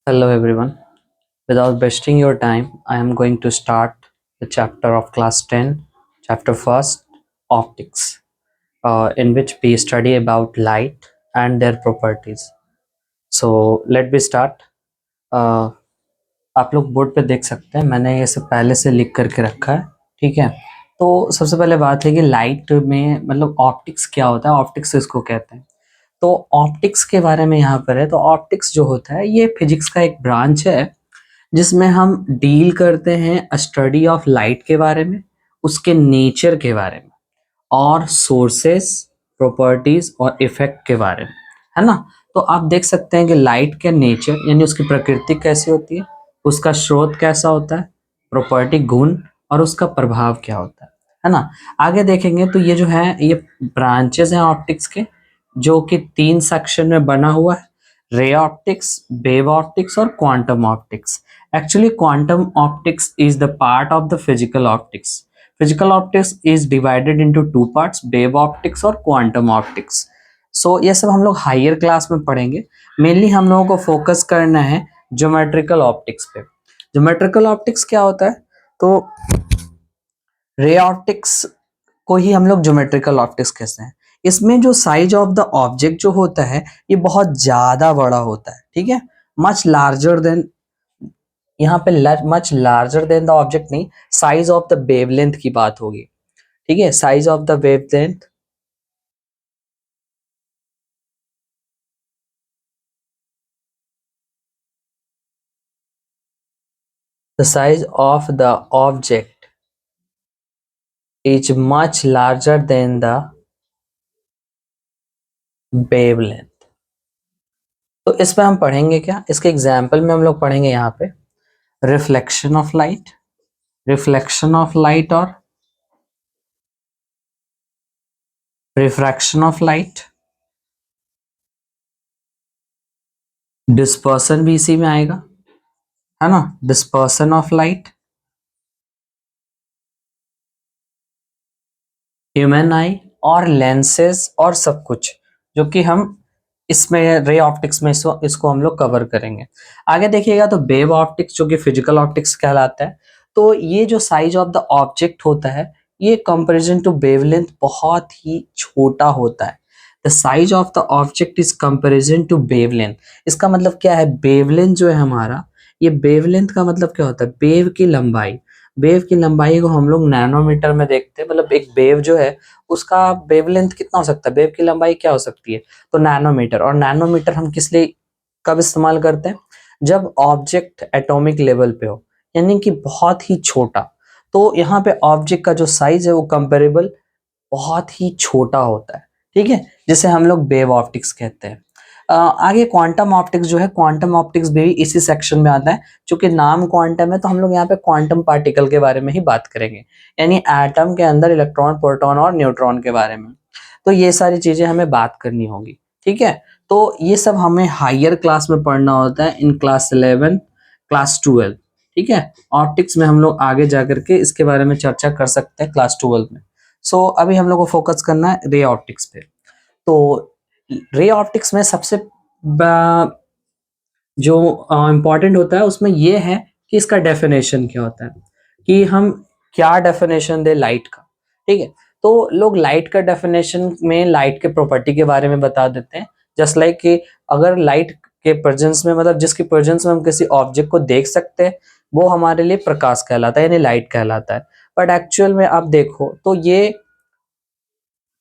Hello everyone. Without wasting your time, I am going to start the chapter of class 10, chapter first, optics, in which we study about light and their properties. So let me start. Uh, आप लोग board पे देख सकते हैं, मैंने ये सब पहले से लिख करके रखा है। ठीक है, तो सबसे पहले बात है कि लाइट में मतलब ऑप्टिक्स क्या होता है, ऑप्टिक्स इसको कहते हैं। तो ऑप्टिक्स के बारे में यहाँ पर है। तो ऑप्टिक्स जो होता है ये फिजिक्स का एक ब्रांच है जिसमें हम डील करते हैं स्टडी ऑफ लाइट के बारे में, उसके नेचर के बारे में और सोर्सेस, प्रॉपर्टीज और इफेक्ट के बारे में, है ना। तो आप देख सकते हैं कि लाइट का नेचर यानी उसकी प्रकृति कैसी होती है, उसका स्रोत कैसा होता है, प्रॉपर्टी गुण और उसका प्रभाव क्या होता है ना। आगे देखेंगे तो ये जो है ये ब्रांचेस हैं ऑप्टिक्स के, जो कि 3 सेक्शन में बना हुआ है: रे ऑप्टिक्स, वेव ऑप्टिक्स और quantum optics. Actually quantum optics is the part of the physical optics. Physical optics is divided into 2 parts, wave optics और क्वांटम ऑप्टिक्स। सो ये सब हम लोग हायर क्लास में पढ़ेंगे। मेनली हम लोगों को फोकस करना है ज्योमेट्रिकल ऑप्टिक्स पे। ज्योमेट्रिकल ऑप्टिक्स क्या होता है? तो रे ऑप्टिक्स को ही हम लोग ज्योमेट्रिकल ऑप्टिक्स कहते हैं। इसमें जो साइज ऑफ द ऑब्जेक्ट जो होता है ये बहुत ज्यादा बड़ा होता है। ठीक है, मच लार्जर देन, यहाँ पे much larger than the object नहीं, साइज ऑफ द वेवलेंथ की बात होगी। ठीक है, size of the wavelength, the size of the object is much larger than the wavelength। तो इसमें हम पढ़ेंगे क्या, इसके एग्जाम्पल में हम लोग पढ़ेंगे यहाँ पे reflection of light, reflection of light और रिफ्रैक्शन ऑफ लाइट, डिस्पर्सन भी इसी में आएगा, है ना, डिस्पर्सन ऑफ लाइट, ह्यूमन आई और लेंसेज और सब कुछ जो कि हम इसमें रे ऑप्टिक्स में इसको हम लोग कवर करेंगे। आगे देखिएगा तो वेव ऑप्टिक्स जो कि फिजिकल ऑप्टिक्स कहलाता है। तो ये जो साइज ऑफ द ऑब्जेक्ट होता है ये कंपैरिजन टू वेवलेंथ बहुत ही छोटा होता है। The size of the object is comparison to wavelength. इसका मतलब क्या है, वेवलेंथ जो है हमारा, ये वेवलेंथ का मतलब क्या होता है, वेव की लंबाई। वेव की लंबाई को हम लोग नैनोमीटर में देखते हैं। मतलब एक वेव जो है उसका वेवलेंथ कितना हो सकता है, वेव की लंबाई क्या हो सकती है, तो नैनोमीटर। और नैनोमीटर हम किस लिए कब इस्तेमाल करते हैं, जब ऑब्जेक्ट एटॉमिक लेवल पे हो, यानी कि बहुत ही छोटा। तो यहाँ पे ऑब्जेक्ट का जो साइज है वो कंपेरेबल बहुत ही छोटा होता है। ठीक है, जिसे हम लोग वेव ऑप्टिक्स कहते हैं। आगे क्वांटम ऑप्टिक्स जो है, क्वांटम ऑप्टिक्स भी इसी सेक्शन में आता है। चूंकि नाम क्वांटम है तो हम लोग यहाँ पे क्वांटम पार्टिकल के बारे में ही बात करेंगे, यानी एटम के अंदर इलेक्ट्रॉन, प्रोटॉन और न्यूट्रॉन के बारे में। तो ये सारी चीजें हमें बात करनी होगी। ठीक है, तो ये सब हमें हायर क्लास में पढ़ना होता है, इन क्लास 11, क्लास 12। ठीक है, ऑप्टिक्स में हम लोग आगे जाकर के इसके बारे में चर्चा कर सकते हैं क्लास 12 में। सो अभी हम लोग को फोकस करना है रे ऑप्टिक्स पे। तो रे ऑप्टिक्स में सबसे जो इम्पोर्टेंट होता है उसमें ये है कि इसका डेफिनेशन क्या होता है, कि हम क्या डेफिनेशन दे लाइट का। ठीक है, तो लोग लाइट का डेफिनेशन में लाइट के प्रॉपर्टी के बारे में बता देते हैं। जस्ट लाइक कि अगर लाइट के प्रेजेंस में, मतलब जिसकी प्रेजेंस में हम किसी ऑब्जेक्ट को देख सकते हैं, वो हमारे लिए प्रकाश कहलाता है, यानी लाइट कहलाता है। बट एक्चुअल में आप देखो तो ये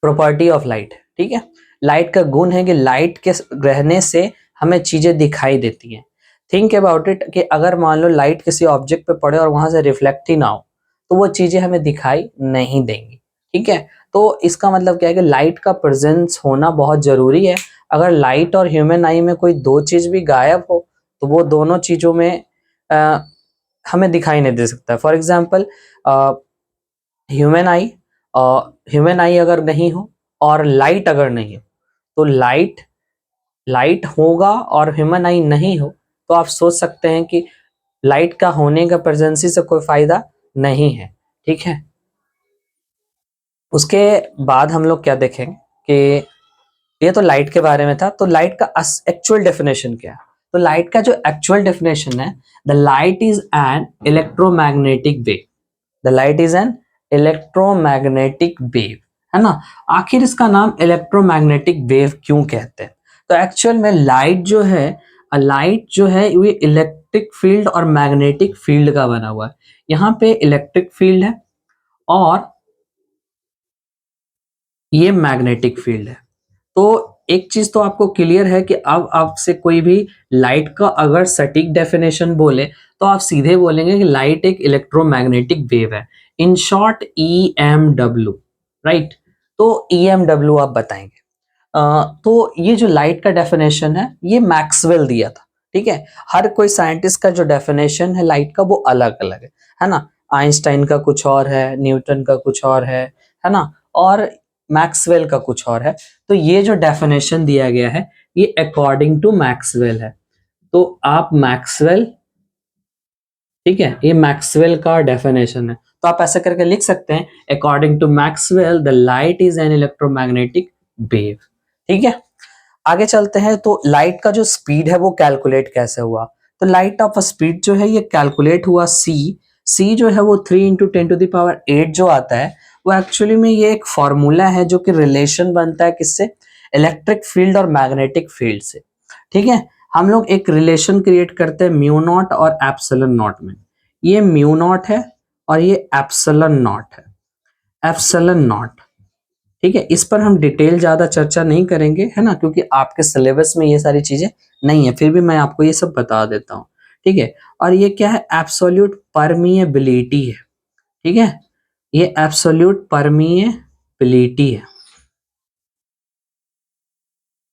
प्रॉपर्टी ऑफ लाइट। ठीक है, लाइट का गुण है कि लाइट के रहने से हमें चीजें दिखाई देती हैं। थिंक अबाउट इट कि अगर मान लो लाइट किसी ऑब्जेक्ट पे पड़े और वहां से रिफ्लेक्ट ही ना हो तो वो चीजें हमें दिखाई नहीं देंगी। ठीक है, तो इसका मतलब क्या है कि लाइट का प्रेजेंस होना बहुत जरूरी है। अगर लाइट और ह्यूमन आई में कोई दो चीज भी गायब हो तो वो दोनों चीजों में हमें दिखाई नहीं दे सकता। For example, human I, human आई अगर नहीं हो और लाइट अगर नहीं हो, तो लाइट लाइट होगा और ह्यूमन आई नहीं हो, तो आप सोच सकते हैं कि लाइट का होने का प्रेजेंसी से कोई फायदा नहीं है। ठीक है, उसके बाद हम लोग क्या देखेंगे कि ये तो लाइट के बारे में था। तो लाइट का एक्चुअल डेफिनेशन क्या है, तो लाइट का जो एक्चुअल डेफिनेशन है, the light is an electromagnetic wave, the light is an electromagnetic wave, है ना। आखिर इसका नाम इलेक्ट्रोमैग्नेटिक वेव क्यों कहते हैं? तो एक्चुअल में लाइट जो है, लाइट जो है ये इलेक्ट्रिक फील्ड और मैग्नेटिक फील्ड का बना हुआ है। यहाँ पे इलेक्ट्रिक फील्ड है और ये मैग्नेटिक फील्ड है। तो एक चीज तो आपको क्लियर है कि अब आपसे कोई भी लाइट का अगर सटीक डेफिनेशन बोले तो आप सीधे बोलेंगे कि लाइट एक इलेक्ट्रोमैग्नेटिक वेव है, इन शॉर्ट EMW, राइट। तो EMW आप बताएंगे। तो ये जो लाइट का डेफिनेशन है ये मैक्सवेल दिया था, ठीक है। हर कोई साइंटिस्ट का जो डेफिनेशन है लाइट का वो अलग अलग है ना। आइंस्टाइन का कुछ और है, न्यूटन का कुछ और है ना, और मैक्सवेल का कुछ और है। तो ये जो डेफिनेशन दिया गया है ये अकॉर्डिंग टू मैक्सवेल है। तो आप मैक्सवेल, ठीक है, ये मैक्सवेल का डेफिनेशन है। तो आप ऐसा करके लिख सकते हैं, according to Maxwell the light is an electromagnetic wave, ठीक है। आगे चलते हैं। तो लाइट का जो स्पीड है वो कैलकुलेट कैसे हुआ? तो लाइट ऑफ स्पीड जो है ये कैलकुलेट हुआ सी जो है वो 3 × 10⁸ जो आता है वो एक्चुअली में ये एक फॉर्मूला है जो कि रिलेशन बनता है किससे? इलेक्ट्रिक फील्ड और मैग्नेटिक फील्ड से, ठीक है। हम लोग एक रिलेशन क्रिएट करते हैं म्यू नॉट और एप्सिलॉन नॉट में। ये म्यू नॉट है और ये एप्सिलॉन नॉट है, एप्सिलॉन नॉट, ठीक है। इस पर हम डिटेल ज्यादा चर्चा नहीं करेंगे, है ना, क्योंकि आपके सिलेबस में ये सारी चीजें नहीं है, फिर भी मैं आपको ये सब बता देता हूँ, ठीक है। और ये क्या है? एब्सोल्यूट परमिएबिलिटी है, ठीक है। ये एब्सोल्यूट परमिएबिलिटी है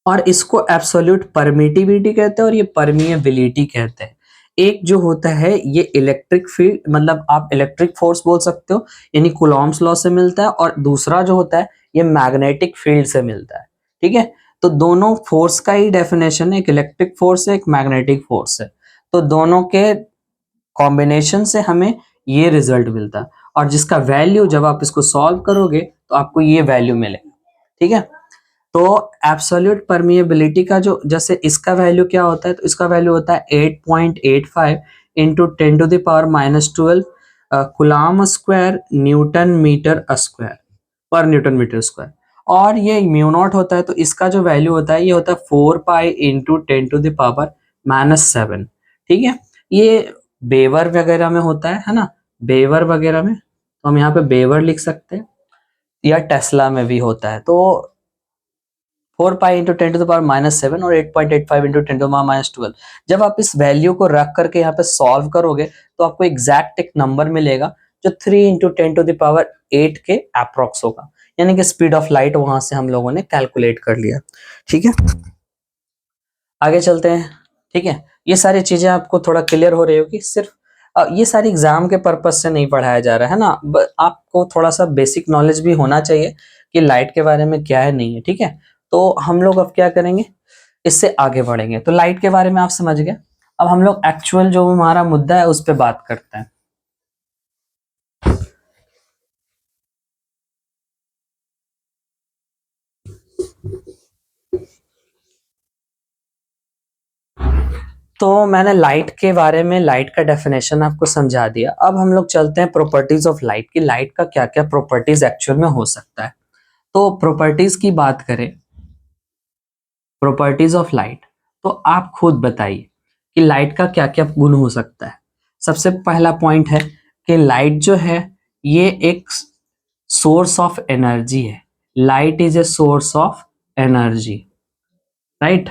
और इसको एब्सोल्यूट परमिटिविटी कहते हैं और ये परमिएबिलिटी कहते हैं। एक जो होता है ये इलेक्ट्रिक फील्ड, मतलब आप इलेक्ट्रिक फोर्स बोल सकते हो, यानी कूलॉम्स लॉ से मिलता है, और दूसरा जो होता है ये मैग्नेटिक फील्ड से मिलता है, ठीक है। तो दोनों फोर्स का ही डेफिनेशन है, एक इलेक्ट्रिक फोर्स है, एक मैग्नेटिक फोर्स है। तो दोनों के कॉम्बिनेशन से हमें ये रिजल्ट मिलता है, और जिसका वैल्यू जब आप इसको सॉल्व करोगे तो आपको ये वैल्यू मिलेगा, ठीक है। तो एब्सोल्यूट परमिएबिलिटी का जो, जैसे इसका वैल्यू क्या होता है, तो इसका वैल्यू होता है 8.85 into 10⁻12 coulomb square newton metre square पर न्यूटन मीटर स्क्वायर। और ये म्यू नॉट होता है तो इसका जो वैल्यू होता है ये होता है 4 पाई इंटू 10⁻⁻7, ठीक है। ये बेवर वगैरह में होता है ना, बेवर वगैरह में, तो हम यहाँ पे बेवर लिख सकते हैं, या टेस्ला में भी होता है। तो 4 पाई इंटू 10⁻⁻7 और 8.85 इंटू 10⁻⁻12, जब आप इस वैल्यू को रख करके यहाँ पे सॉल्व करोगे तो आपको एग्जैक्ट एक नंबर मिलेगा जो 3 × 10⁸ के अप्रोक्स होगा, यानी कि स्पीड ऑफ लाइट वहां से हम लोगों ने कैलकुलेट कर लिया, ठीक है। आगे चलते हैं, ठीक है। ये सारी चीजें आपको थोड़ा क्लियर हो रही होगी, सिर्फ ये सारी एग्जाम के पर्पज से नहीं पढ़ाया जा रहा है ना, आपको थोड़ा सा बेसिक नॉलेज भी होना चाहिए कि लाइट के बारे में क्या है नहीं है, ठीक है। तो हम लोग अब क्या करेंगे, इससे आगे बढ़ेंगे। तो लाइट के बारे में आप समझ गए, अब हम लोग एक्चुअल जो हमारा मुद्दा है उस पर बात करते हैं। तो मैंने लाइट के बारे में, लाइट का डेफिनेशन आपको समझा दिया। अब हम लोग चलते हैं प्रॉपर्टीज ऑफ लाइट की, लाइट का क्या क्या प्रॉपर्टीज एक्चुअल में हो सकता है। तो प्रॉपर्टीज की बात करें, प्रॉपर्टीज ऑफ लाइट, तो आप खुद बताइए कि लाइट का क्या क्या गुण हो सकता है। सबसे पहला पॉइंट है कि लाइट जो है ये एक सोर्स ऑफ एनर्जी है, light is a source of energy, right.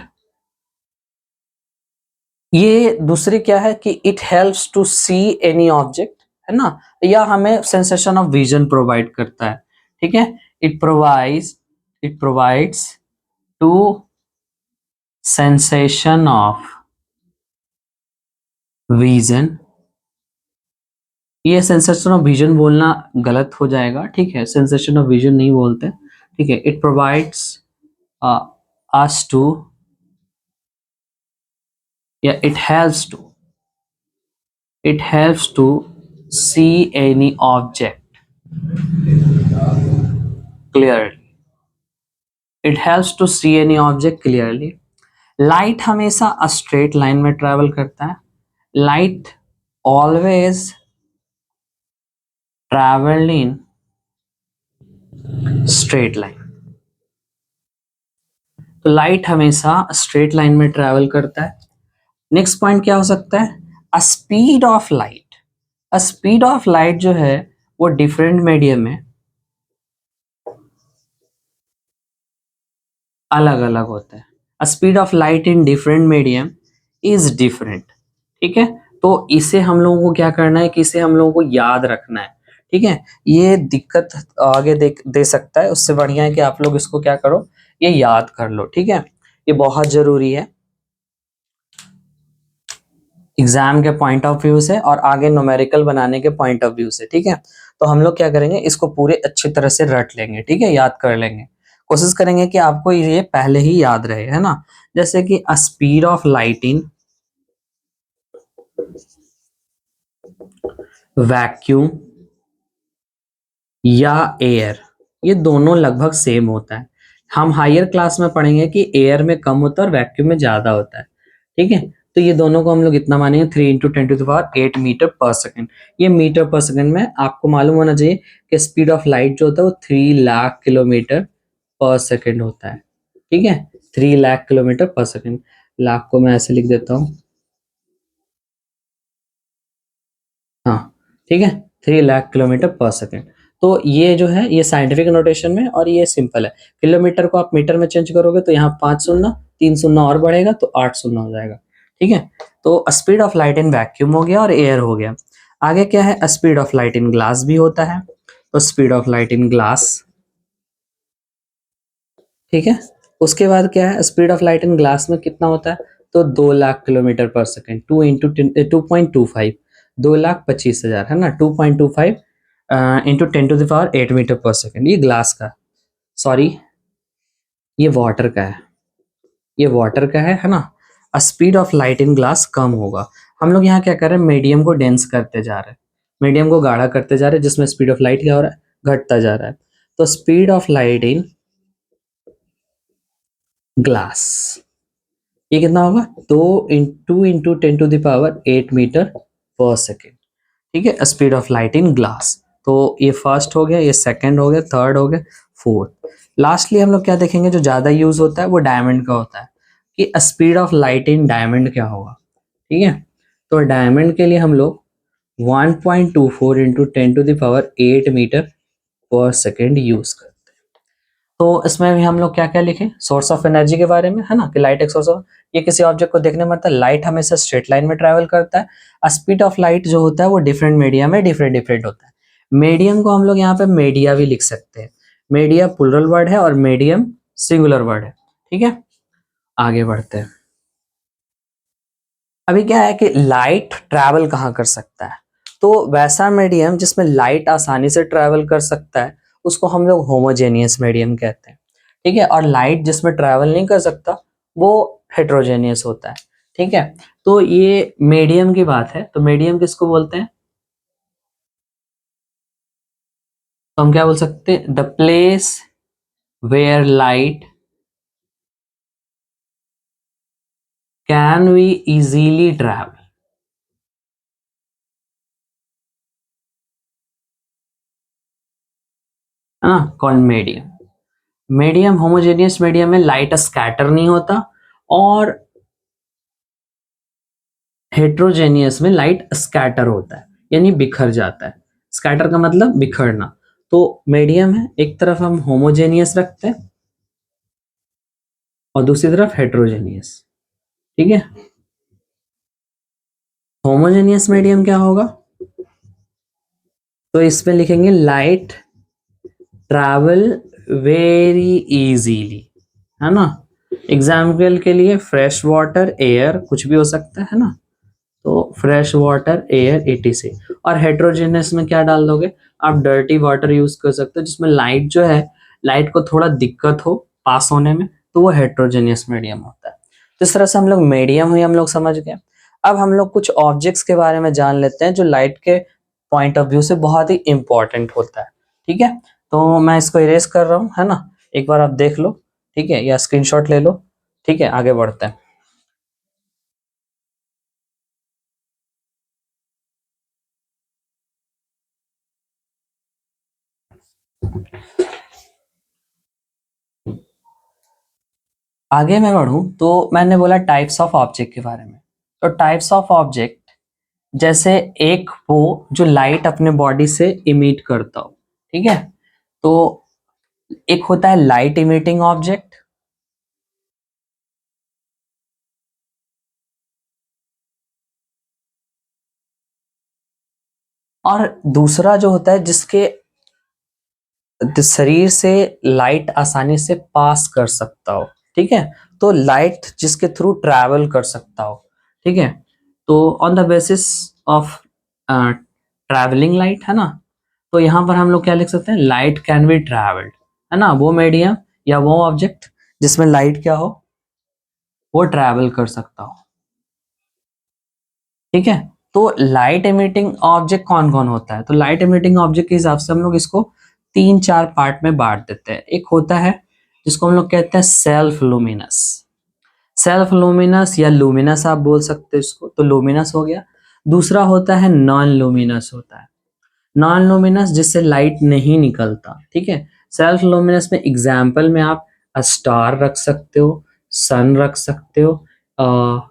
ये दूसरी क्या है कि it helps to see any object, है ना, या हमें सेंसेशन ऑफ विजन प्रोवाइड करता है, ठीक है। It provides to sensation of vision, ये सेंसेशन ऑफ विजन बोलना गलत हो जाएगा, ठीक है, सेंसेशन ऑफ विजन नहीं बोलते, ठीक है। इट प्रोवाइड्स अस टू, या it helps to see any object clearly, it helps to see any object clearly, light हमेशा स्ट्रेट लाइन में ट्रेवल करता है. Light always travelled in straight line. तो लाइट हमेशा स्ट्रेट लाइन में travel करता है. नेक्स्ट पॉइंट क्या हो सकता है? A speed of light. A speed of light जो है वो डिफरेंट मीडियम में अलग अलग होता है. A speed of light in different medium is different. ठीक है, तो इसे हम लोगों को क्या करना है कि इसे हम लोगों को याद रखना है. ठीक है, ये दिक्कत आगे दे सकता है, उससे बढ़िया है कि आप लोग इसको क्या करो, ये याद कर लो. ठीक है, ये बहुत जरूरी है एग्जाम के पॉइंट ऑफ व्यू से और आगे न्यूमेरिकल बनाने के पॉइंट ऑफ व्यू से. ठीक है, तो हम लोग क्या करेंगे, इसको पूरे अच्छी तरह से रट लेंगे. ठीक है, याद कर लेंगे, कोशिश करेंगे कि आपको ये पहले ही याद रहे, है ना. जैसे कि अ speed of light in vacuum या एयर, ये दोनों लगभग सेम होता है. हम हायर क्लास में पढ़ेंगे कि एयर में कम होता है और वैक्यूम में ज्यादा होता है. ठीक है, तो ये दोनों को हम लोग इतना मानेंगे 3 × 10⁸ मीटर पर सेकेंड. ये मीटर पर सेकेंड में आपको मालूम होना चाहिए कि स्पीड ऑफ लाइट जो होता है वो 3 लाख किलोमीटर पर सेकेंड होता है. ठीक है, 3 लाख किलोमीटर पर सेकेंड. लाख को मैं ऐसे लिख देता हूँ. हाँ, ठीक है, 3 लाख किलोमीटर पर सेकेंड. तो ये जो है ये साइंटिफिक नोटेशन में और ये सिंपल है. किलोमीटर को आप मीटर में चेंज करोगे तो यहाँ 5 शून्य, 3 शून्य और बढ़ेगा तो 8 शून्य हो जाएगा. ठीक है, तो speed of light in vacuum हो गया और एयर हो गया. आगे क्या है, speed of light in glass भी होता है. तो speed of light in glass, ठीक है, उसके बाद क्या है, speed of light in glass में कितना होता है, तो 2 लाख किलोमीटर पर सेकेंड. 2 × 2.25 है ना. 2.25 × 10⁸ मीटर पर सेकेंड. ये ग्लास का, सॉरी ये वाटर का है, ये वाटर का है ना. Speed of light in glass कम होगा. हम लोग यहाँ क्या कर रहे हैं, मीडियम को डेंस करते जा रहे हैं, मीडियम को गाढ़ा करते जा रहे हैं, जिसमें स्पीड ऑफ लाइट क्या हो रहा है, घटता जा रहा है. तो speed of light in glass ये कितना होगा, 2 × 10⁸ मीटर पर सेकेंड. ठीक है, speed of light in glass. तो ये फर्स्ट हो गया, ये सेकंड हो गया, थर्ड हो गया, फोर्थ. लास्टली हम लोग क्या देखेंगे, जो ज्यादा यूज होता है वो डायमंड का होता है, कि speed of light in diamond क्या होगा. ठीक है, तो डायमंड के लिए हम लोग 1.24 × 10⁸ मीटर पर सेकेंड यूज करते हैं. तो इसमें भी हम लोग क्या क्या लिखें, सोर्स ऑफ एनर्जी के बारे में, है ना, कि लाइट एक सोर्स ऑफ, ये किसी ऑब्जेक्ट को देखने में आता है, लाइट हमेशा स्ट्रेट लाइन में ट्रैवल करता है. स्पीड ऑफ लाइट जो होता है वो डिफरेंट मीडिया में डिफरेंट डिफरेंट होता है. मीडियम को हम लोग यहाँ पे मीडिया भी लिख सकते हैं. मीडिया प्लूरल वर्ड है और मीडियम सिंगुलर वर्ड है. ठीक है, आगे बढ़ते हैं. अभी क्या है कि लाइट ट्रैवल कहाँ कर सकता है, तो वैसा मीडियम जिसमें लाइट आसानी से ट्रैवल कर सकता है उसको हम लोग होमोजेनियस मीडियम कहते हैं. ठीक है, और लाइट जिसमें ट्रैवल नहीं कर सकता वो हेट्रोजेनियस होता है. ठीक है, तो ये मीडियम की बात है. तो मीडियम किसको बोलते हैं, तो हम क्या बोल सकते हैं, the place where light can we easily travel, है ना, called medium. Medium homogeneous medium में लाइट स्कैटर नहीं होता, और हेट्रोजेनियस में लाइट स्कैटर होता है, यानी बिखर जाता है. स्कैटर का मतलब बिखरना. तो मीडियम है, एक तरफ हम होमोजेनियस रखते हैं और दूसरी तरफ हेट्रोजेनियस. ठीक है, होमोजेनियस मीडियम क्या होगा, तो इसमें लिखेंगे लाइट ट्रैवल वेरी इजीली, है ना. एग्जाम्पल के लिए फ्रेश वाटर, एयर, कुछ भी हो सकता है ना. तो फ्रेश वाटर, एयर, एटीसी. और हेट्रोजेनियस में क्या डाल दोगे, आप डर्टी वाटर यूज कर सकते हो, जिसमें लाइट जो है, लाइट को थोड़ा दिक्कत हो पास होने में, तो वो हेट्रोजेनियस मीडियम होता है. तो इस तरह से हम लोग मीडियम हुई हम लोग समझ गए. अब हम लोग कुछ ऑब्जेक्ट्स के बारे में जान लेते हैं जो लाइट के पॉइंट ऑफ व्यू से बहुत ही इंपॉर्टेंट होता है. ठीक है, तो मैं इसको इरेज कर रहा हूँ, है ना, एक बार आप देख लो. ठीक है, या स्क्रीनशॉट ले लो. ठीक है, आगे बढ़ते हैं. आगे मैं बढ़ूं तो मैंने बोला टाइप्स ऑफ ऑब्जेक्ट के बारे में। तो टाइप्स ऑफ ऑब्जेक्ट जैसे एक वो जो लाइट अपने बॉडी से इमिट करता हो, ठीक है। तो एक होता है लाइट इमिटिंग ऑब्जेक्ट, और दूसरा जो होता है जिसके शरीर से लाइट आसानी से पास कर सकता हो, ठीक है। तो लाइट जिसके थ्रू ट्रैवल कर सकता हो, ठीक है। तो on the basis of travelling light, है ना। तो यहाँ पर हम लोग क्या लिख सकते हैं, लाइट कैन बी ट्रैवल्ड, है ना। वो मीडियम या वो ऑब्जेक्ट जिसमें लाइट क्या हो, वो ट्रैवल कर सकता हो, ठीक है। तो लाइट एमिटिंग ऑब्जेक्ट कौन कौन होता है, तो लाइट एमिटिंग ऑब्जेक्ट के हिसाब से हम लोग इसको तीन चार पार्ट में बांट देते हैं। एक होता है जिसको हम लोग कहते हैं सेल्फ लुमिनस, सेल्फ लुमिनस या लुमिनस आप बोल सकते हो इसको, तो लुमिनस हो गया। दूसरा होता है नॉन लुमिनस होता है, नॉन लुमिनस जिससे लाइट नहीं निकलता, ठीक है। सेल्फ लुमिनस में एग्जाम्पल में आप स्टार रख सकते हो, सन रख सकते हो,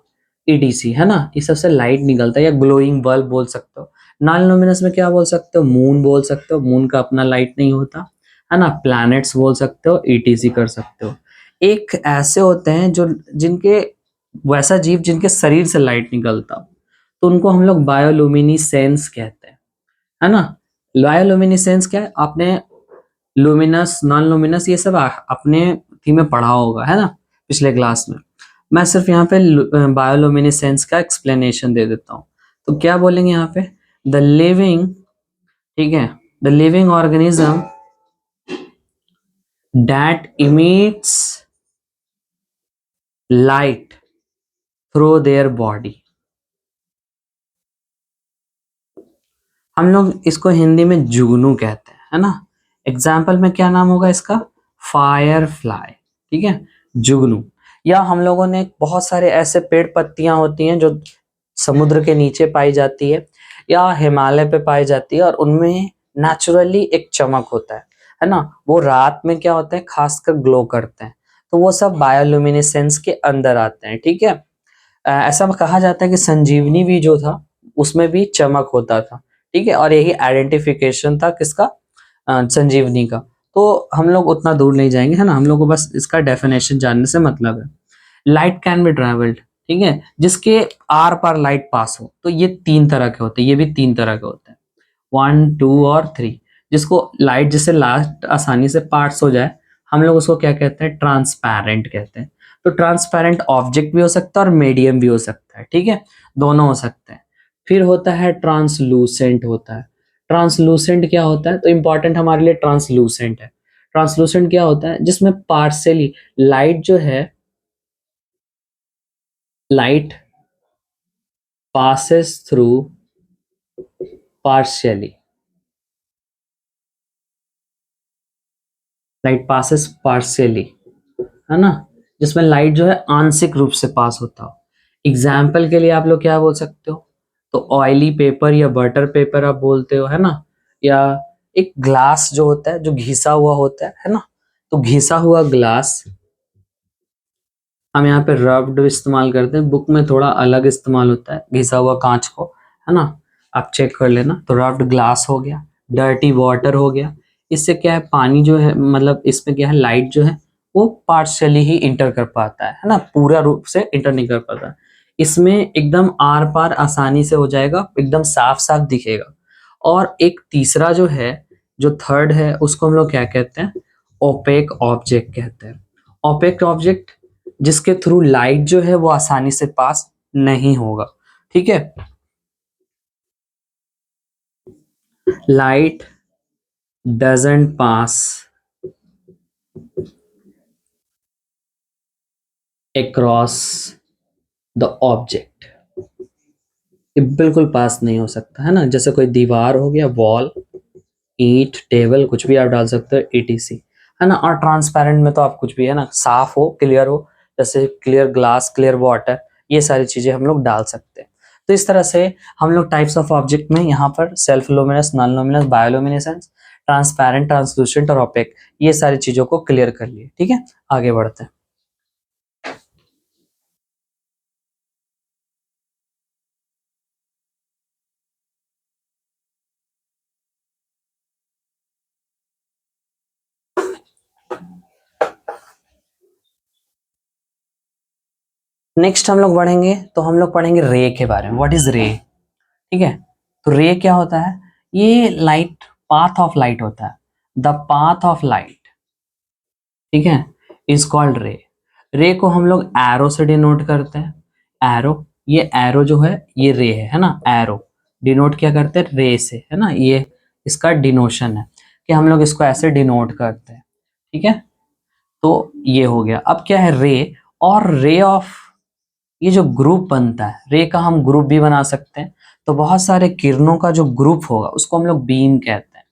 ईडीसी, है ना। इस सबसे लाइट निकलता है, या ग्लोइंग बल्ब बोल सकते हो। नॉन लुमिनस में क्या बोल सकते हो, मून बोल सकते हो, मून का अपना लाइट नहीं होता, है ना। प्लैनेट्स बोल सकते हो, ईटीसी कर सकते हो। एक ऐसे होते हैं जो जिनके वैसा जीव जिनके शरीर से लाइट निकलता हो, तो उनको हम लोग बायोलुमिनिसेंस कहते हैं, है ना। बायोलुमिनिसेंस क्या है, आपने लुमिनस नॉन लुमिनस ये सब अपने थी में पढ़ा होगा, है ना, पिछले क्लास में। मैं सिर्फ यहाँ पे बायोलुमिनिसेंस का एक्सप्लेनेशन दे देता हूँ। तो क्या बोलेंगे यहाँ पे, द लिविंग, ठीक है, the living organism that emits light through their body. हम लोग इसको हिंदी में जुगनू कहते हैं, है ना। एग्जाम्पल में क्या नाम होगा इसका, फायर फ्लाई, ठीक है, जुगनू। या हम लोगों ने बहुत सारे ऐसे पेड़ पत्तियां होती हैं जो समुद्र के नीचे पाई जाती है या हिमालय पे पाई जाती है, और उनमें नेचुरली एक चमक होता है ना। वो रात में क्या होता है, खासकर ग्लो करते हैं, तो वो सब बायोल्यूमिनेसेंस के अंदर आते हैं, ठीक है। ऐसा कहा जाता है कि संजीवनी भी जो था उसमें भी चमक होता था, ठीक है। और यही आइडेंटिफिकेशन था किसका, संजीवनी का। तो हम लोग उतना दूर नहीं जाएंगे, है ना, हम लोग को बस इसका डेफिनेशन जानने से मतलब है। लाइट कैन बी ट्रेवल्ड, ठीक है, जिसके आर पार लाइट पास हो, तो ये तीन तरह के होते हैं, ये भी तीन तरह के होते हैं, 1 2 और 3। जिसको लाइट जिससे लास्ट आसानी से पार्ट्स हो जाए, हम लोग उसको क्या कहते हैं, ट्रांसपेरेंट कहते हैं। तो ट्रांसपेरेंट ऑब्जेक्ट भी हो सकता है और मीडियम भी हो सकता है, ठीक है, दोनों हो सकते हैं। फिर होता है ट्रांसलूसेंट होता है। ट्रांसलूसेंट क्या होता है, तो इंपॉर्टेंट हमारे लिए ट्रांसलूसेंट है। ट्रांसलूसेंट क्या होता है, जिसमें पार्शियली लाइट जो है, light passes through partially, light passes partially, है ना, जिसमें लाइट जो है आंशिक रूप से पास होता हो। एग्जाम्पल के लिए आप लोग क्या बोल सकते हो, तो ऑयली पेपर या बटर पेपर आप बोलते हो, है ना। या एक ग्लास जो होता है जो घिसा हुआ होता है ना, तो घिसा हुआ ग्लास हम यहाँ पे रब्ड इस्तेमाल करते हैं, बुक में थोड़ा अलग इस्तेमाल होता है घिसा हुआ कांच को, है ना। आप चेक कर लेना। तो रब्ड ग्लास हो गया, डर्टी वाटर हो गया। इससे क्या है, पानी जो है, मतलब इसमें क्या है, लाइट जो है वो पार्शियली ही इंटर कर पाता है ना, पूरा रूप से इंटर नहीं कर पाता। इसमें एकदम आर पार आसानी से हो जाएगा, एकदम साफ साफ दिखेगा। और एक तीसरा जो है, जो थर्ड है, उसको हम लोग क्या कहते हैं, ओपेक ऑब्जेक्ट कहते हैं। ओपेक ऑब्जेक्ट जिसके थ्रू लाइट जो है वो आसानी से पास नहीं होगा, ठीक है। Light doesn't pass across the object, ये बिल्कुल पास नहीं हो सकता, है ना। जैसे कोई दीवार हो गया, वॉल, ईंट, टेबल, कुछ भी आप डाल सकते हो, ईटीसी, है ना। और ट्रांसपेरेंट में तो आप कुछ भी, है ना, साफ हो, क्लियर हो, जैसे क्लियर ग्लास, क्लियर वाटर, ये सारी चीजें हम लोग डाल सकते हैं। तो इस तरह से हम लोग टाइप्स ऑफ ऑब्जेक्ट में यहाँ पर self luminous, non luminous, bioluminescence, transparent, translucent और ओपेक, ये सारी चीजों को क्लियर कर लिए। ठीक है, आगे बढ़ते हैं। नेक्स्ट हम लोग बढ़ेंगे तो हम लोग पढ़ेंगे रे के बारे में। व्हाट इज रे? ठीक है, तो रे क्या होता है? ये लाइट, पाथ ऑफ लाइट होता है, द पाथ ऑफ लाइट, ठीक है, इज कॉल्ड रे। रे को हम लोग एरो से डिनोट करते हैं। एरो, ये एरो जो है ये रे है ना, एरो डिनोट क्या करते हैं? रे से, है ना, ये इसका डिनोशन है कि हम लोग इसको ऐसे डिनोट करते हैं। ठीक है, तो ये हो गया। अब क्या है रे, और रे ऑफ, ये जो ग्रुप बनता है रे का, हम ग्रुप भी बना सकते हैं। तो बहुत सारे किरणों का जो ग्रुप होगा उसको हम लोग बीम कहते हैं।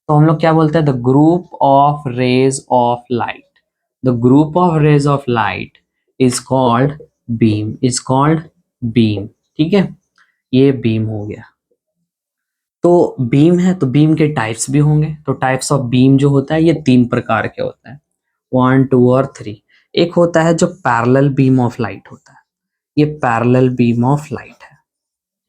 तो हम लोग क्या बोलते हैं? The group of rays of light, the group of rays of light is called beam, is called beam. ठीक है, ये बीम हो गया। तो बीम है तो बीम के टाइप्स भी होंगे। तो टाइप्स ऑफ बीम जो होता है ये 3 प्रकार के होते हैं, 1, 2 और 3। एक होता है जो पैरेलल बीम ऑफ लाइट होता है, ये पैरेलल बीम ऑफ लाइट है।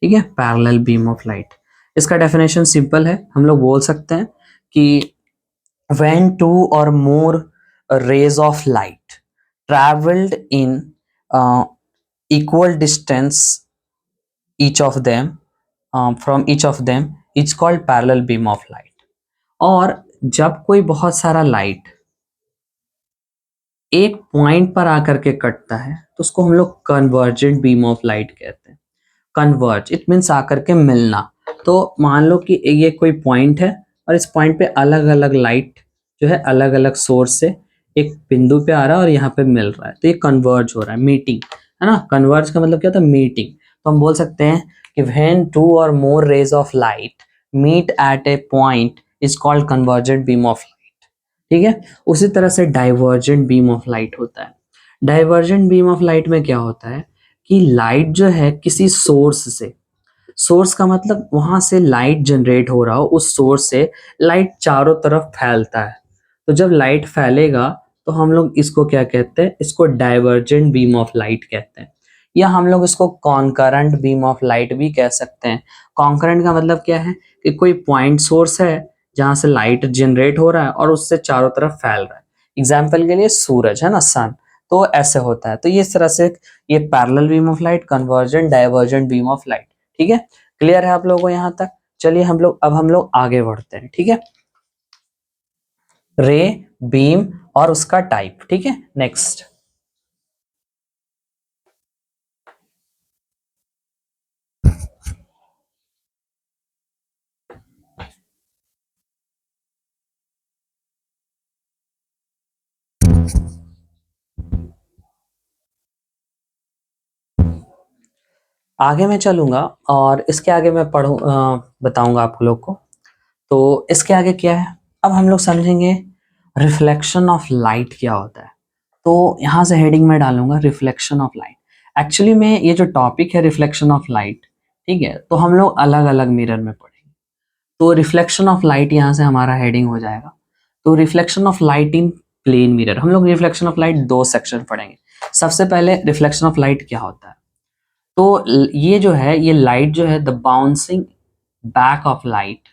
ठीक है, पैरेलल बीम ऑफ लाइट, इसका डेफिनेशन सिंपल है। हम लोग बोल सकते हैं कि when two or more rays of light traveled in uh, equal distance each of them, from each of them, it's called parallel beam of light। और जब कोई बहुत सारा लाइट एक पॉइंट पर आकर के कटता है तो उसको हम लोग कन्वर्जेंट बीम ऑफ लाइट कहते हैं। कन्वर्ज इट मीन्स आकर के मिलना। तो मान लो कि ये कोई पॉइंट है और इस पॉइंट पे अलग अलग लाइट जो है अलग अलग सोर्स से एक बिंदु पे आ रहा है और यहाँ पे मिल रहा है, तो ये कन्वर्ज हो रहा है, मीटिंग, है ना। कन्वर्ज का मतलब क्या होता है? मीटिंग। तो हम बोल सकते हैं कि when two or more rays of light meet at a point is called convergent beam of light. ठीक है, उसी तरह से डाइवर्जेंट बीम ऑफ लाइट होता है। डाइवर्जेंट बीम ऑफ लाइट में क्या होता है कि लाइट जो है किसी सोर्स से, सोर्स का मतलब वहां से लाइट जनरेट हो रहा हो, उस सोर्स से लाइट चारों तरफ फैलता है। तो जब लाइट फैलेगा तो हम लोग इसको क्या कहते हैं? इसको डाइवर्जेंट बीम ऑफ लाइट कहते हैं, या हम लोग इसको कॉन्करेंट बीम ऑफ लाइट भी कह सकते हैं। कॉन्करेंट का मतलब क्या है कि कोई पॉइंट सोर्स है जहां से लाइट जनरेट हो रहा है और उससे चारों तरफ फैल रहा है। एग्जाम्पल के लिए सूरज है ना, सन, तो ऐसे होता है। तो ये इस तरह से ये parallel beam of light, convergent, divergent beam of light. ठीक है, क्लियर है आप लोगों को यहाँ तक? चलिए हम लोग आगे बढ़ते हैं। ठीक है, रे, बीम और उसका टाइप। ठीक है, नेक्स्ट। आगे मैं चलूंगा और इसके आगे मैं बताऊंगा आप लोग को। तो इसके आगे क्या है, अब हम लोग समझेंगे रिफ्लेक्शन ऑफ लाइट क्या होता है। तो यहाँ से हेडिंग में डालूंगा रिफ्लेक्शन ऑफ लाइट। एक्चुअली में ये जो टॉपिक है रिफ्लेक्शन ऑफ लाइट, ठीक है, तो हम लोग अलग अलग मिरर में पढ़ेंगे। तो रिफ्लेक्शन ऑफ लाइट यहाँ से हमारा हेडिंग हो जाएगा। तो reflection of light in plane mirror, हम लोग रिफ्लेक्शन ऑफ लाइट 2 सेक्शन पढ़ेंगे। सबसे पहले रिफ्लेक्शन ऑफ लाइट क्या होता है। तो ये जो है, ये लाइट जो है, the bouncing back of light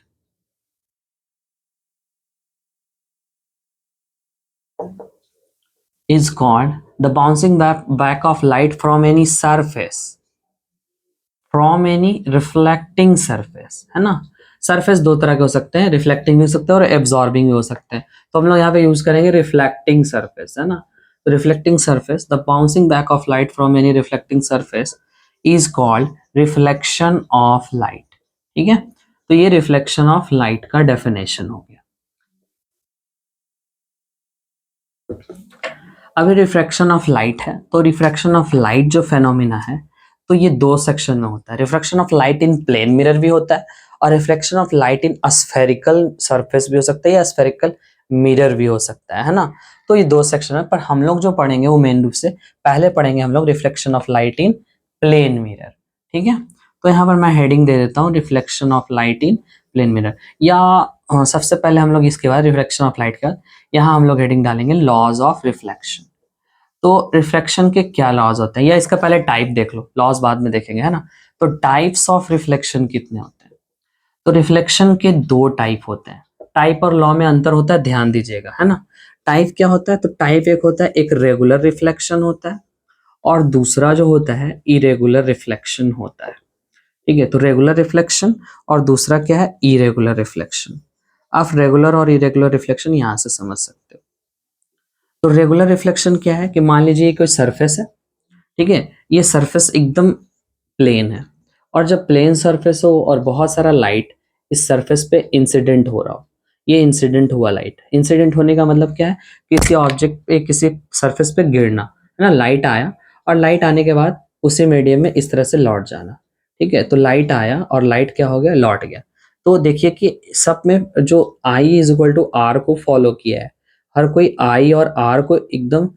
is called the bouncing back of light from any surface, from any reflecting surface, है ना। सरफेस दो तरह के हो सकते हैं, रिफ्लेक्टिंग भी हो सकते हैं और एब्जॉर्बिंग भी हो सकते हैं। तो हम लोग यहाँ पे यूज करेंगे रिफ्लेक्टिंग सरफेस, है ना। तो reflecting surface, the bouncing back of light from any reflecting surface is called reflection of light. ठीक है, तो ये रिफ्लेक्शन ऑफ लाइट का डेफिनेशन हो गया। अभी रिफ्रैक्शन ऑफ लाइट है, तो रिफ्रैक्शन ऑफ लाइट जो फेनोमेना है, तो ये 2 सेक्शन में होता है। Refraction of light in plane mirror भी होता है और reflection of light in spherical surface भी हो सकता है या स्फेरिकल मिरर भी हो सकता है ना। तो ये 2 सेक्शन है, पर हम लोग जो पढ़ेंगे वो मेन रूप से पहले पढ़ेंगे हम लोग reflection of light in plane mirror. ठीक है, तो यहाँ पर मैं हेडिंग दे देता हूँ reflection of light in plane mirror, या सबसे पहले हम लोग इसके बाद रिफ्लेक्शन ऑफ लाइट का, यहाँ हम लोग हेडिंग डालेंगे लॉज ऑफ रिफ्लेक्शन। तो रिफ्लेक्शन के क्या लॉज होते हैं, या इसका पहले टाइप देख लो, लॉज बाद में देखेंगे, है ना। तो टाइप्स ऑफ रिफ्लेक्शन कितने होते हैं? तो रिफ्लेक्शन के दो टाइप होते हैं। टाइप और लॉ में अंतर होता है, ध्यान दीजिएगा, है ना। टाइप क्या होता है? तो टाइप एक होता है, एक रेगुलर रिफ्लेक्शन होता है, और दूसरा जो होता है इरेगुलर रिफ्लेक्शन होता है। ठीक है, तो रेगुलर रिफ्लेक्शन और दूसरा क्या है? Irregular reflection. आप रेगुलर और इरेगुलर रिफ्लेक्शन यहां से समझ सकते हो। तो रेगुलर रिफ्लेक्शन क्या है कि मान लीजिए कोई सरफेस है, ठीक है, ये सरफेस एकदम प्लेन है, और जब प्लेन सरफेस हो और बहुत सारा लाइट इस सरफेस पे इंसिडेंट हो रहा हो, ये इंसिडेंट हुआ लाइट। इंसिडेंट होने का मतलब क्या है? किसी ऑब्जेक्ट पे, किसी सरफेस पे गिरना, है ना। लाइट आया, और लाइट आने के बाद उसी मीडियम में इस तरह से लौट जाना। ठीक है, तो लाइट आया और लाइट क्या हो गया? लौट गया। तो देखिए कि सब में जो आई इज इक्वल टू आर को फॉलो किया है, हर कोई आई और आर को एकदम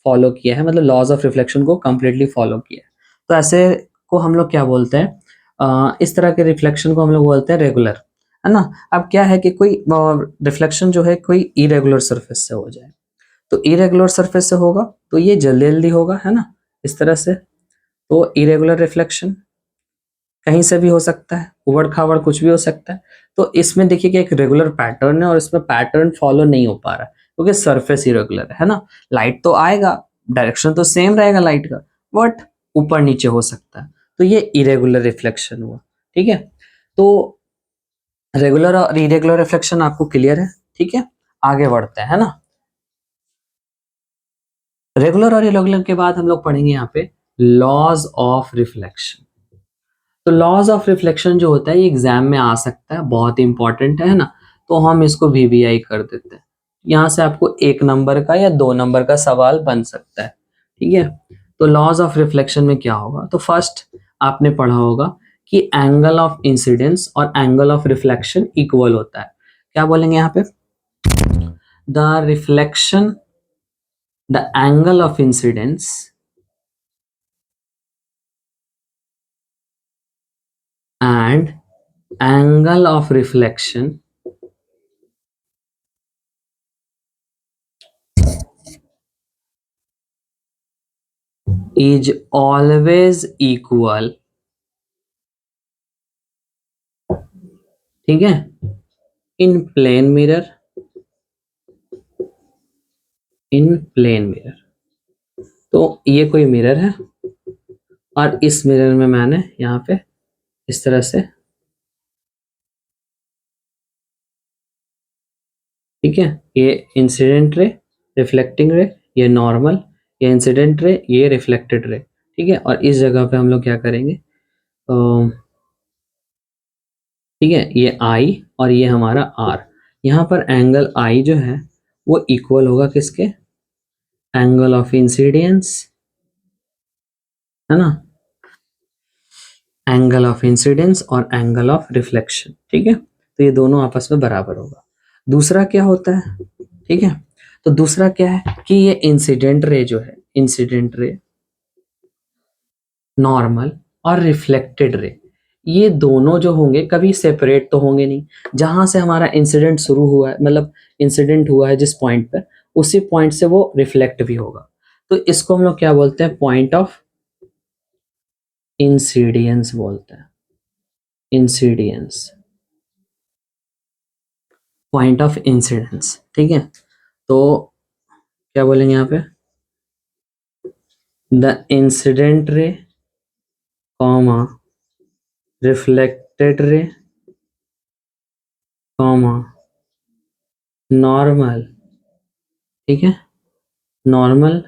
फॉलो किया है, मतलब लॉज ऑफ रिफ्लेक्शन को कंप्लीटली फॉलो किया है। तो ऐसे को हम लोग क्या बोलते हैं? इस तरह के रिफ्लेक्शन को हम लोग बोलते हैं रेगुलर, है ना। अब क्या है कि कोई रिफ्लेक्शन जो है कोई इरेगुलर सरफेस से हो जाए, तो इरेगुलर सरफेस से होगा तो ये जल्दी जल्दी होगा, है ना, इस तरह से। तो इरेगुलर रिफ्लेक्शन कहीं से भी हो सकता है, उबड़ खाबड़ कुछ भी हो सकता है। तो इसमें देखिए कि एक रेगुलर पैटर्न है, और इसमें पैटर्न फॉलो नहीं हो पा रहा है क्योंकि सरफेस इरेगुलर है ना। लाइट तो आएगा, डायरेक्शन तो सेम रहेगा लाइट का, बट ऊपर नीचे हो सकता है, तो ये इरेगुलर रिफ्लेक्शन हुआ। ठीक है, तो रेगुलर और इरेगुलर रिफ्लेक्शन आपको क्लियर है? ठीक है, आगे बढ़ते हैं, है ना। रेगुलर और इरेगुलर के बाद हम लोग पढ़ेंगे यहाँ पे लॉज ऑफ रिफ्लेक्शन। तो लॉज ऑफ रिफ्लेक्शन जो होता है ये एग्जाम में आ सकता है, बहुत ही इंपॉर्टेंट है ना। तो हम इसको वीवीआई कर देते हैं, यहाँ से आपको 1 नंबर का या 2 नंबर का सवाल बन सकता है। ठीक है, तो लॉज ऑफ रिफ्लेक्शन में क्या होगा? तो फर्स्ट आपने पढ़ा होगा कि एंगल ऑफ इंसिडेंस और एंगल ऑफ रिफ्लेक्शन इक्वल होता है। क्या बोलेंगे यहाँ पे? The reflection, the angle of incidence and angle of reflection is always equal। ठीक है, इन प्लेन मिरर, इन प्लेन मिरर। तो ये कोई मिरर है, और इस मिरर में मैंने यहाँ पे इस तरह से, ठीक है, ये इंसिडेंट रे, रिफ्लेक्टिंग रे, ये नॉर्मल, ये इंसिडेंट रे, ये रिफ्लेक्टेड रे। ठीक है, और इस जगह पे हम लोग क्या करेंगे? ठीक है, ये आई और ये हमारा आर। यहाँ पर एंगल आई जो है वो इक्वल होगा किसके? एंगल ऑफ इंसिडेंस, है ना, एंगल ऑफ इंसिडेंस और एंगल ऑफ रिफ्लेक्शन। ठीक है, तो ये दोनों आपस में बराबर होगा। दूसरा क्या होता है? ठीक है, तो दूसरा क्या है कि ये इंसिडेंट रे जो है, इंसिडेंट रे, नॉर्मल और रिफ्लेक्टेड रे, ये दोनों जो होंगे कभी सेपरेट तो होंगे नहीं। जहां से हमारा इंसिडेंट शुरू हुआ है, मतलब इंसिडेंट हुआ है जिस पॉइंट पर, उसी पॉइंट से वो रिफ्लेक्ट भी होगा। तो इसको हम लोग क्या बोलते हैं? पॉइंट ऑफ इंसिडेंस बोलते हैं, इंसिडेंस, पॉइंट ऑफ इंसिडेंस। ठीक है, तो क्या बोलेंगे यहाँ पे? The incident ray, comma, reflected ray, comma, normal. ठीक है, normal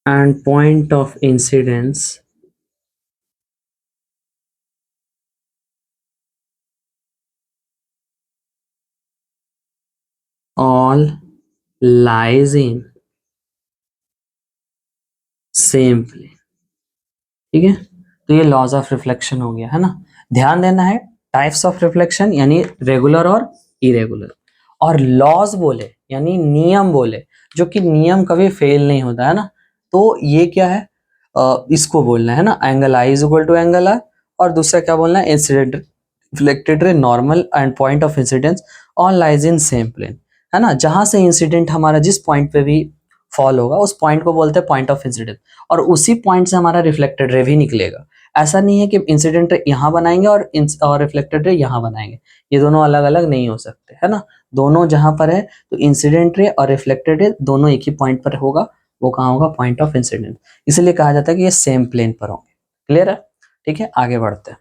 and point of incidence all lies in same plane. ठीक है, तो ये लॉज ऑफ रिफ्लेक्शन हो गया, है ना। ध्यान देना है, टाइप्स ऑफ रिफ्लेक्शन यानी रेगुलर और इरेगुलर, और लॉज बोले यानी नियम बोले, जो कि नियम कभी फेल नहीं होता, है ना। तो ये क्या है? इसको बोलना है ना, angle I is equal to angle R, और दूसरा क्या बोलना है? Incident reflected ray normal and point of incidence all lies in same plane, है ना। जहां से इंसिडेंट हमारा जिस पॉइंट पे भी फॉल होगा उस पॉइंट को बोलते हैं पॉइंट ऑफ इंसिडेंस, और उसी पॉइंट से हमारा रिफ्लेक्टेड रे भी निकलेगा। ऐसा नहीं है कि इंसिडेंट रे यहाँ बनाएंगे और रिफ्लेक्टेड रे यहाँ बनाएंगे, ये दोनों अलग अलग नहीं हो सकते, है ना। दोनों जहां पर है तो इंसिडेंट रे और रिफ्लेक्टेड रे दोनों एक ही पॉइंट पर होगा, वो कहाँ होगा, पॉइंट ऑफ इंसिडेंस। इसलिए कहा जाता है कि ये सेम प्लेन पर होंगे। क्लियर है, ठीक है, आगे बढ़ते हैं।